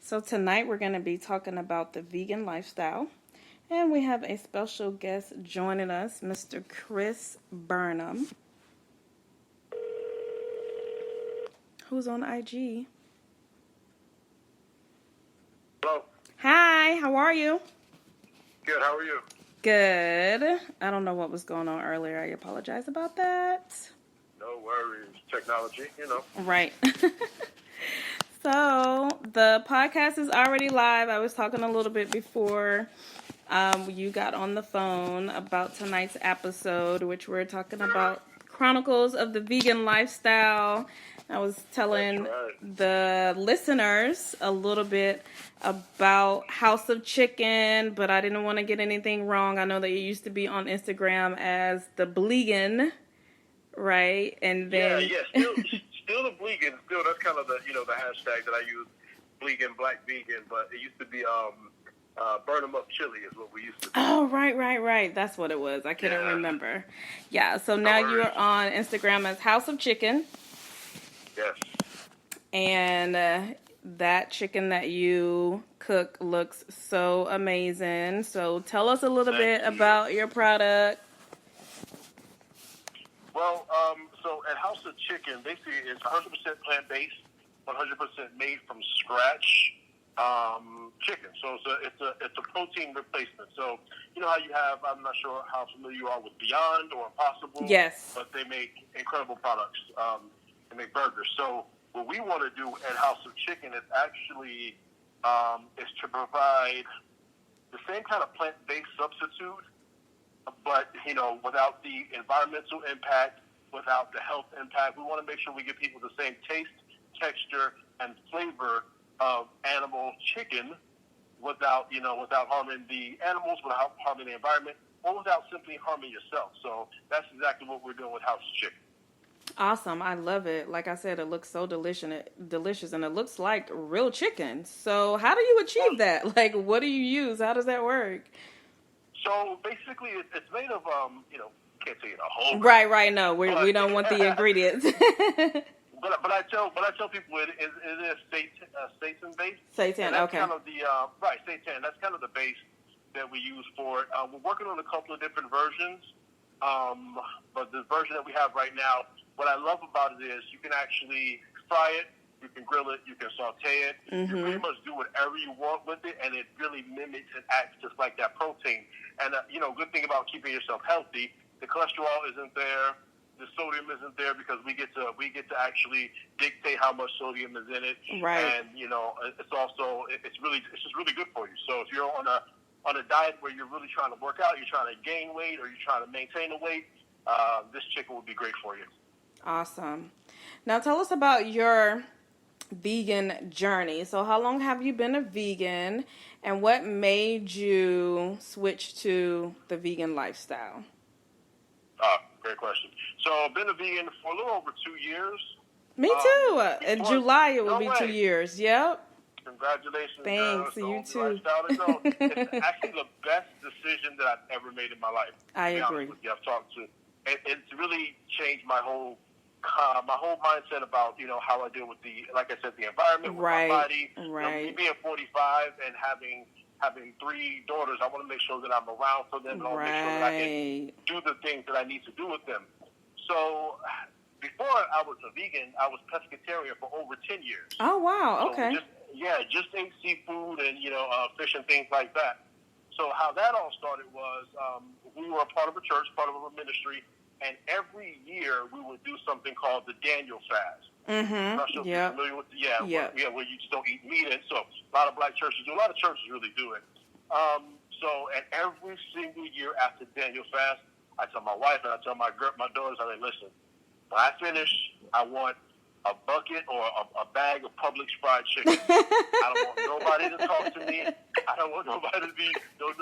So tonight we're going to be talking about the vegan lifestyle. And we have a special guest joining us, Mr. Chris Burnam, who's on IG. Hello. Hi, how are you? Good, how are you? Good. I don't know what was going on earlier. I apologize about that. No worries. Technology, Right. So the podcast is already live. I was talking a little bit before you got on the phone about tonight's episode, which we're talking about Chronicles of the Vegan Lifestyle. I was telling the listeners a little bit about House of Chickn, but I didn't want to get anything wrong. I know that you used to be on Instagram as the Blegan, right? And then still the Blegan. Still, that's kind of the the hashtag that I use, Blegan, Black Vegan. But it used to be Burnam up chili is what we used to do. Oh, right. That's what it was. I couldn't remember. Yeah, so now you're on Instagram as House of Chickn. Yes. And that chicken that you cook looks so amazing. So tell us a little bit about your product. Well, so at House of Chickn, basically it's 100% plant-based, 100% made from scratch chicken. So it's a protein replacement. So you know how you have, I'm not sure how familiar you are with Beyond or Impossible. Yes. But they make incredible products. They make burgers. So what we want to do at House of Chickn is actually is to provide the same kind of plant-based substitute, but without the environmental impact, without the health impact. We want to make sure we give people the same taste, texture, and flavor of animal chicken without harming the animals, without harming the environment, or without simply harming yourself. So that's exactly what we're doing with House of Chickn. Awesome. I love it. Like I said, it looks so delicious, and it looks like real chicken. So how do you achieve that? Like, what do you use? How does that work? So basically, it's made of, can't say it a whole. Right. No, we don't want the ingredients. But I tell people it is seitan based. Seitan, okay. Kind of the seitan. That's kind of the base that we use for it. We're working on a couple of different versions, but the version that we have right now, what I love about it is you can actually fry it, you can grill it, you can saute it. Mm-hmm. You pretty much do whatever you want with it, and it really mimics and acts just like that protein. And good thing about keeping yourself healthy, the cholesterol isn't there. The sodium isn't there because we get to actually dictate how much sodium is in it, right? And it's just really good for you. So if you're on a diet where you're really trying to work out, you're trying to gain weight, or you're trying to maintain the weight, this chicken would be great for you. Awesome. Now tell us about your vegan journey. So how long have you been a vegan, and what made you switch to the vegan lifestyle? Great question. So I've been a vegan for a little over 2 years. Me too. In July it will be 2 years. Yep. Congratulations. Thanks. You too. It's actually the best decision that I've ever made in my life. I agree. I've talked to. It's really changed my whole mindset about how I deal with the environment, with my body. Right. Me being 45 and having 3 daughters, I want to make sure that I'm around for them, and I want to make sure that I can do the things that I need to do with them. So before I was a vegan, I was pescatarian for over 10 years. Oh wow! Okay. Just ate seafood and fish and things like that. So how that all started was we were a part of a church, part of a ministry, and every year we would do something called the Daniel fast. Mm-hmm. I'm not sure if you're familiar with where you just don't eat meat. And so a lot of black churches do. A lot of churches really do it. And every single year after Daniel fast, I tell my wife and I tell my daughters, I say, listen, when I finish, I want a bucket or a bag of Publix fried chicken. I don't want nobody to talk to me. I don't want nobody to be, don't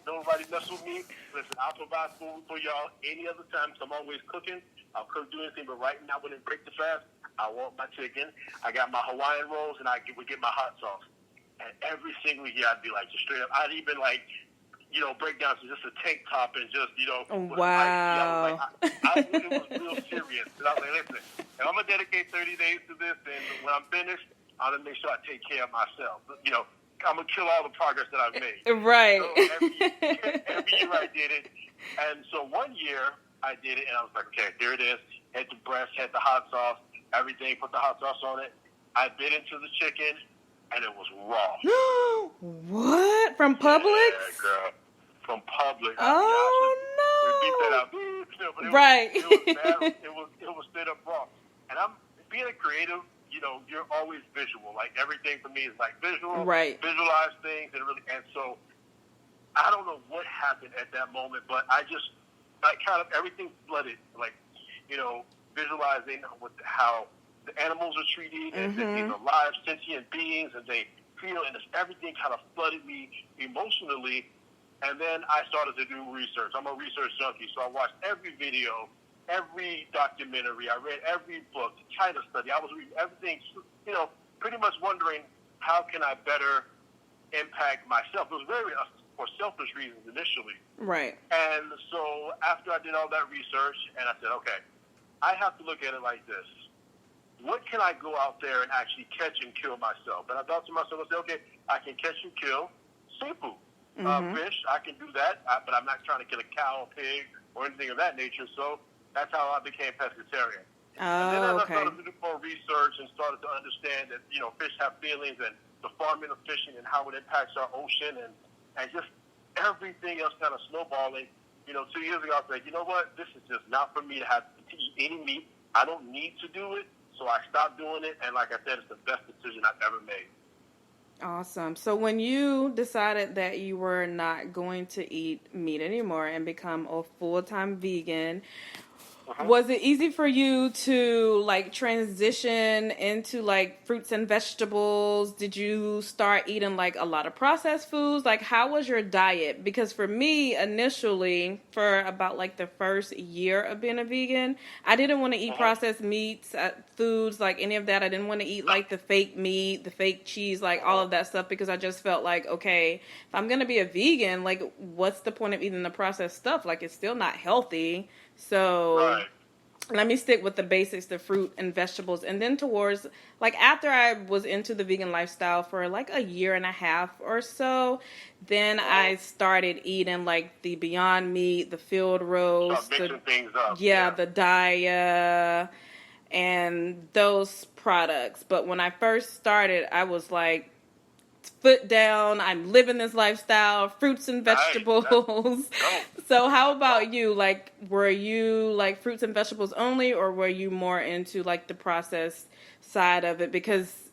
nobody mess with me. Listen, I'll provide food for y'all any other time because I'm always cooking. I'll cook, do anything, but right now when it break the fast, I want my chicken. I got my Hawaiian rolls, and would get my hot sauce. And every single year, I'd be like, just straight up. I'd even break down to just a tank top and just, wow. It was real serious. And I was like, listen, if I'm going to dedicate 30 days to this, and when I'm finished, I'm going to make sure I take care of myself. You know, I'm going to kill all the progress that I've made. Right. So every year I did it. And so one year I did it, and I was like, okay, here it is. Had the breast, had the hot sauce, everything, put the hot sauce on it. I bit into the chicken, and it was raw. What? From Publix? Yeah, girl. From Publix. Oh, no. Beat that out. But right. It was bad. It was straight up raw. And I'm being a creative, you know, you're always visual. Like, everything for me is like visual. Right. Visualize things. And so I don't know what happened at that moment, but I kind of, everything flooded. Like, you know, visualizing how the animals are treated, and these are live, sentient beings, and they feel, and everything kind of flooded me emotionally. And then I started to do research. I'm a research junkie, so I watched every video, every documentary. I read every book, China study. I was reading everything, you know, pretty much wondering how can I better impact myself. It was very for selfish reasons initially. Right. And so after I did all that research, and I said, okay, I have to look at it like this. What can I go out there and actually catch and kill myself? And I thought to myself, I said, okay, I can catch and kill seafood. Fish, I can do that, but I'm not trying to kill a cow, a pig, or anything of that nature. So that's how I became pescatarian. And then as I started to do more research and started to understand that, you know, fish have feelings and the farming of fishing and how it impacts our ocean and just everything else kind of snowballing, you know, 2 years ago I was like, you know what, this is just not for me to eat any meat. I don't need to do it. So I stopped doing it, and like I said, it's the best decision I've ever made. Awesome. So when you decided that you were not going to eat meat anymore and become a full-time vegan, was it easy for you to like transition into like fruits and vegetables? Did you start eating like a lot of processed foods? Like, how was your diet? Because for me, initially, for about like the first year of being a vegan, I didn't want to eat processed meats, foods, like any of that. I didn't want to eat like the fake meat, the fake cheese, like all of that stuff, because I just felt like, okay, if I'm going to be a vegan, like what's the point of eating the processed stuff? Like, it's still not healthy. So let me stick with the basics, the fruit and vegetables. And then towards, like after I was into the vegan lifestyle for like a year and a half or so, then I started eating like the Beyond Meat, the field roast, mixing things up. The Daya, and those products. But when I first started, I was like, foot down, I'm living this lifestyle, fruits and vegetables. So how about you? Like, were you like fruits and vegetables only, or were you more into like the processed side of it? Because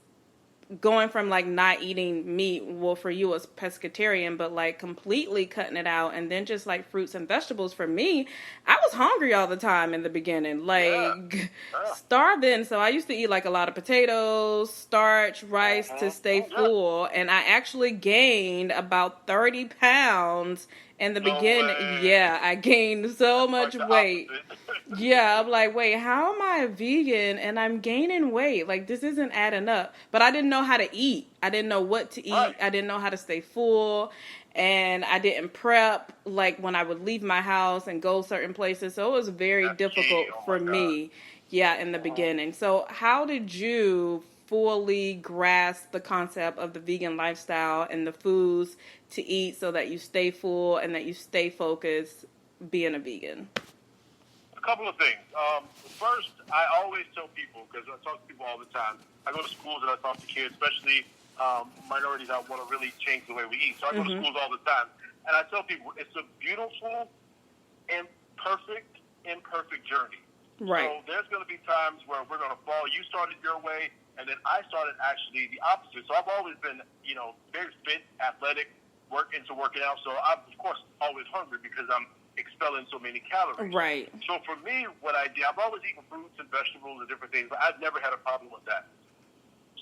going from like not eating meat, well, for you was pescatarian, but like completely cutting it out, and then just like fruits and vegetables, for me, I was hungry all the time in the beginning, like starving. So I used to eat like a lot of potatoes, starch, rice to stay full, and I actually gained about 30 pounds in the beginning. Yeah, I gained so much weight. Yeah, I'm like, wait, how am I a vegan and I'm gaining weight? Like, this isn't adding up. But I didn't know how to eat. I didn't know what to eat. I didn't know how to stay full. And I didn't prep, like, when I would leave my house and go certain places. So it was very difficult for me, in the beginning. So how did you fully grasp the concept of the vegan lifestyle and the foods to eat so that you stay full and that you stay focused being a vegan? A couple of things. First, I always tell people, because I talk to people all the time, I go to schools and I talk to kids, especially minorities that want to really change the way we eat. So I go to schools all the time, and I tell people it's a beautiful and imperfect journey. Right. So there's going to be times where we're going to fall. You started your way, and then I started actually the opposite. So I've always been, very fit, athletic, working out. So I'm, of course, always hungry because I'm expelling so many calories. Right. So for me, what I did, I've always eaten fruits and vegetables and different things, but I've never had a problem with that.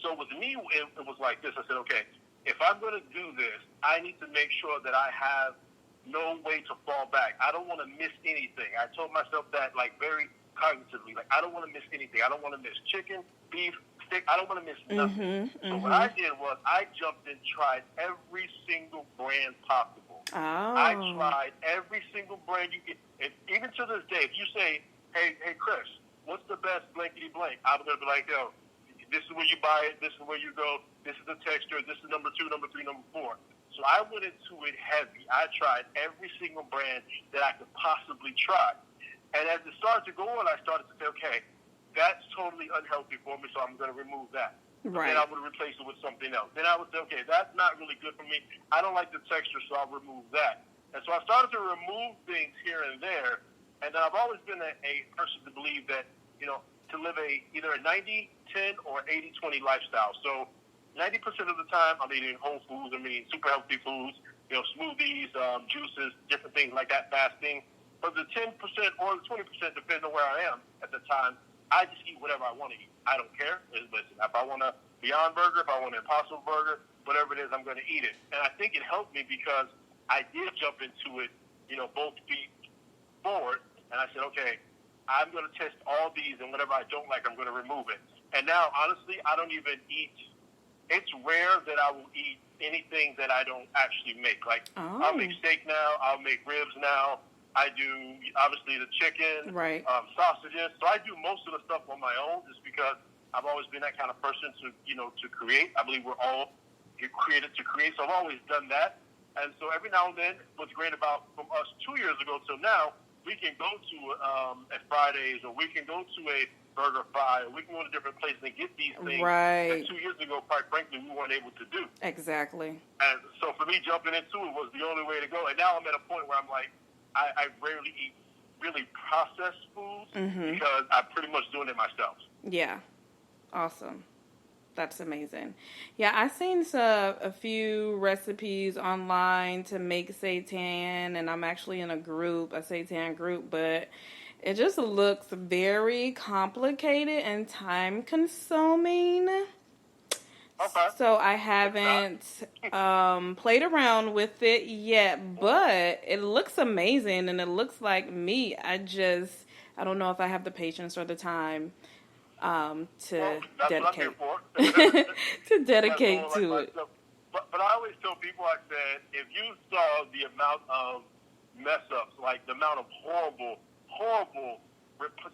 So with me, it was like this. I said, okay, if I'm going to do this, I need to make sure that I have no way to fall back. I don't want to miss anything. I told myself that, like, very cognitively. Like, I don't want to miss anything. I don't want to miss chicken, beef, steak. I don't want to miss nothing. So what I did was I jumped and tried every single brand possible. I tried every single brand you can. Even to this day, if you say, hey, Chris, what's the best blankety blank? I'm going to be like, yo, this is where you buy it, this is where you go, this is the texture, this is number 2, number 3, number 4. So I went into it heavy. I tried every single brand that I could possibly try. And as it started to go on, I started to say, okay, that's totally unhealthy for me, so I'm going to remove that. Right. Then I would replace it with something else. Then I would say, okay, that's not really good for me. I don't like the texture, so I'll remove that. And so I started to remove things here and there. And then I've always been a person to believe that, to live either a 90-10 or 80-20 lifestyle. So 90% of the time, I'm eating whole foods. I'm eating super healthy foods, smoothies, juices, different things like that, fasting. But the 10% or the 20%, depending on where I am at the time, I just eat whatever I want to eat. I don't care. Listen, if I want a Beyond Burger, if I want an Impossible Burger, whatever it is, I'm going to eat it. And I think it helped me because I did jump into it, both feet forward. And I said, okay, I'm going to test all these, and whatever I don't like, I'm going to remove it. And now, honestly, I don't even eat. It's rare that I will eat anything that I don't actually make. Like, I'll make steak now. I'll make ribs now. I do, obviously, the chicken, right. Sausages. So I do most of the stuff on my own just because I've always been that kind of person to create. I believe we're all created to create. So I've always done that. And so every now and then, what's great about from us 2 years ago till now, we can go to a Fridays, or we can go to a Burger Fry, or we can go to different places and get these things right. that 2 years ago, quite frankly, we weren't able to do. Exactly. And so for me, jumping into it was the only way to go. And now I'm at a point where I'm like, I rarely eat really processed foods because I'm pretty much doing it myself. Yeah. Awesome. That's amazing. Yeah, I've seen a few recipes online to make seitan, and I'm actually in a seitan group, but it just looks very complicated and time-consuming. Okay. So I haven't played around with it yet, but it looks amazing, and it looks like me. I don't know if I have the patience or the time to dedicate to dedicate to it. But I always tell people, I said, if you saw the amount of mess ups, like the amount of horrible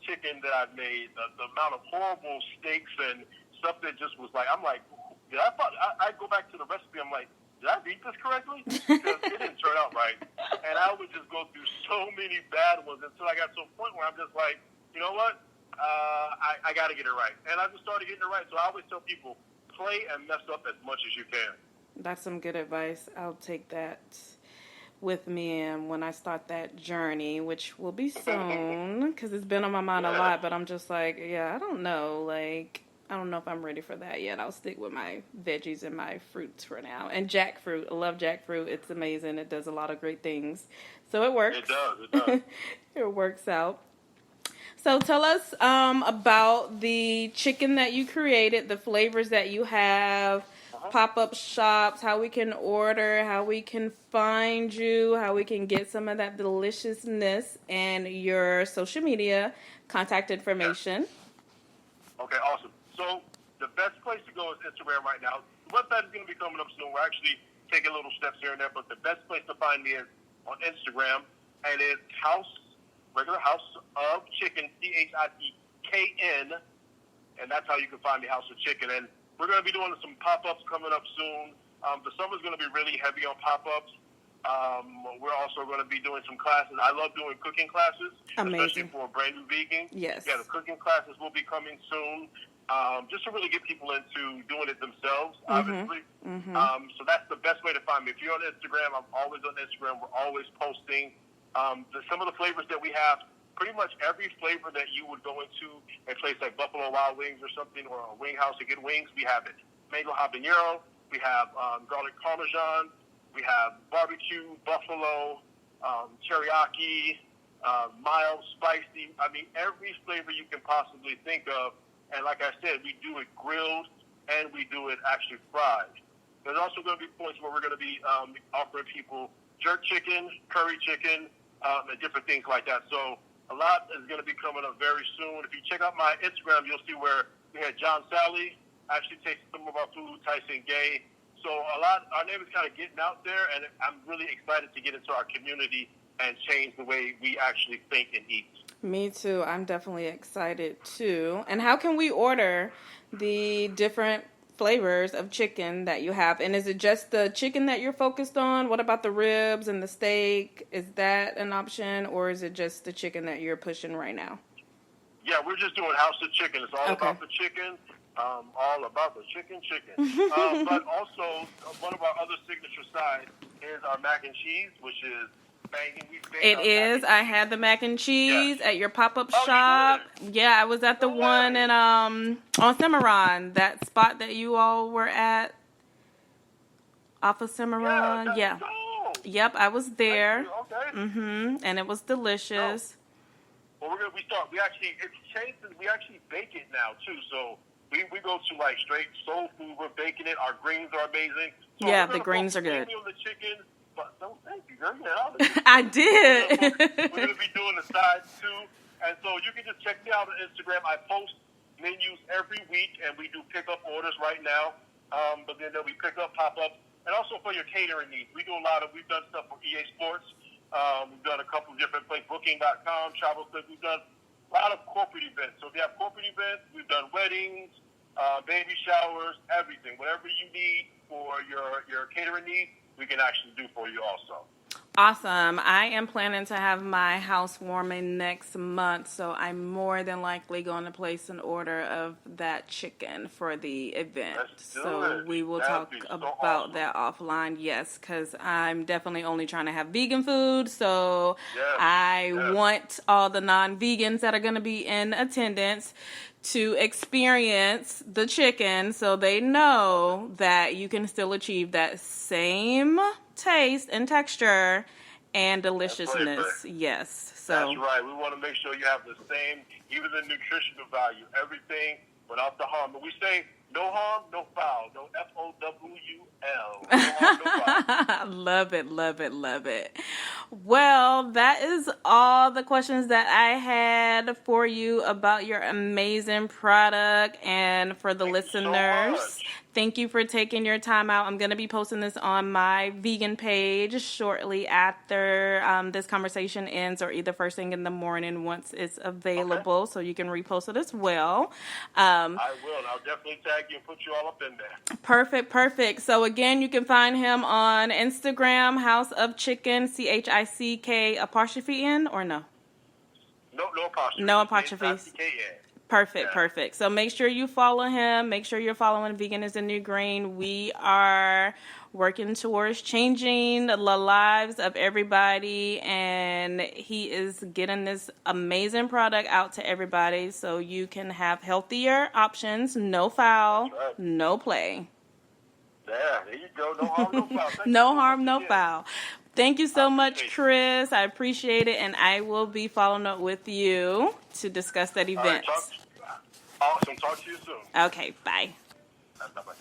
chicken that I've made, the amount of horrible steaks and stuff that just was like, I'm like, I go back to the recipe, I'm like, did I read this correctly? Because it didn't turn out right. And I would just go through so many bad ones until I got to a point where I'm just like, you know what? I got to get it right. And I just started getting it right. So I always tell people, play and mess up as much as you can. That's some good advice. I'll take that with me and when I start that journey, which will be soon, because it's been on my mind a lot, but I'm just like, I don't know. Like, I don't know if I'm ready for that yet. I'll stick with my veggies and my fruits for now. And jackfruit. I love jackfruit. It's amazing. It does a lot of great things. So it works. It does. It works out. So tell us about the chicken that you created, the flavors that you have, pop-up shops, how we can order, how we can find you, how we can get some of that deliciousness, and your social media contact information. Okay, awesome. So the best place to go is Instagram right now. The website is going to be coming up soon. We're actually taking little steps here and there, but the best place to find me is on Instagram, and it's regular House of Chickn, CHICKN, and that's how you can find me, House of Chickn. And we're going to be doing some pop-ups coming up soon. The summer's going to be really heavy on pop-ups. We're also going to be doing some classes. I love doing cooking classes, especially for a brand new vegan. Yes. Yeah, the cooking classes will be coming soon, just to really get people into doing it themselves, obviously. So that's the best way to find me. If you're on Instagram, I'm always on Instagram. We're always posting. Some of the flavors that we have, pretty much every flavor that you would go into a place like Buffalo Wild Wings or something, or a wing house to get wings, we have it. Mango habanero, we have garlic parmesan, we have barbecue, buffalo, teriyaki, mild, spicy. I mean, every flavor you can possibly think of. And like I said, we do it grilled and we do it actually fried. There's also going to be points where we're going to be offering people jerk chicken, curry chicken, and different things like that. So a lot is going to be coming up very soon. If you check out my Instagram, you'll see where we had John Sally actually take some of our food, Tyson Gay. So our name is kind of getting out there, and I'm really excited to get into our community and change the way we actually think and eat. Me too. I'm definitely excited too. And how can we order the different flavors of chicken that you have. And is it just the chicken that you're focused on? What about the ribs and the steak? Is that an option, or is it just the chicken that you're pushing right now? Yeah, we're just doing house of chicken. It's all about the chicken. All about the chicken. But also, one of our other signature sides is our mac and cheese, which is banging. It is. I had the mac and cheese at your pop-up shop. Yeah, I was at the one in on Cimarron, that spot that you all were at off of Cimarron. Yeah. Yep, I was there. Okay. And it was delicious. Well, we actually bake it now too. So we go to like straight soul food. We're baking it. Our greens are amazing. So yeah, the greens are good. On the chicken, but thank you, girl. I did. We're gonna be doing the sides too, and so you can just check me out on Instagram. I post menus every week, and we do pickup orders right now. But then there'll be pickup, pop up, and also for your catering needs. We've done stuff for EA Sports. We've done a couple of different places, Booking.com, Travel Clip. We've done a lot of corporate events. So if you have corporate events, we've done weddings, baby showers, everything. Whatever you need for your catering needs, we can actually do for you also. Awesome. I am planning to have my housewarming next month, so I'm more than likely going to place an order of that chicken for the event. So we will talk about that offline, yes, because I'm definitely only trying to have vegan food, so I want all the non-vegans that are going to be in attendance to experience the chicken so they know that you can still achieve that same taste and texture and deliciousness. Yes. So that's right. We want to make sure you have the same, even the nutritional value, everything without the harm. But we say no harm, no foul. No FOWL. No harm, no foul. Love it, love it, love it. Well, that is all the questions that I had for you about your amazing product and for the listeners. Thank you for taking your time out. I'm going to be posting this on my vegan page shortly after this conversation ends, or either first thing in the morning once it's available, so you can repost it as well. I will. I'll definitely tag you and put you all up in there. Perfect. So again, you can find him on Instagram, House of Chickn, CHICK apostrophe N, or no? No apostrophe. No apostrophes. Perfect. So make sure you follow him. Make sure you're following Vegan is the New Green. We are working towards changing the lives of everybody, and he is getting this amazing product out to everybody so you can have healthier options, no foul, no play. Yeah, there you go. No harm, no foul. No harm, no foul. Thank you so much, Chris. I appreciate it, and I will be following up with you to discuss that event. Awesome. Talk to you soon. Okay, bye. Bye-bye.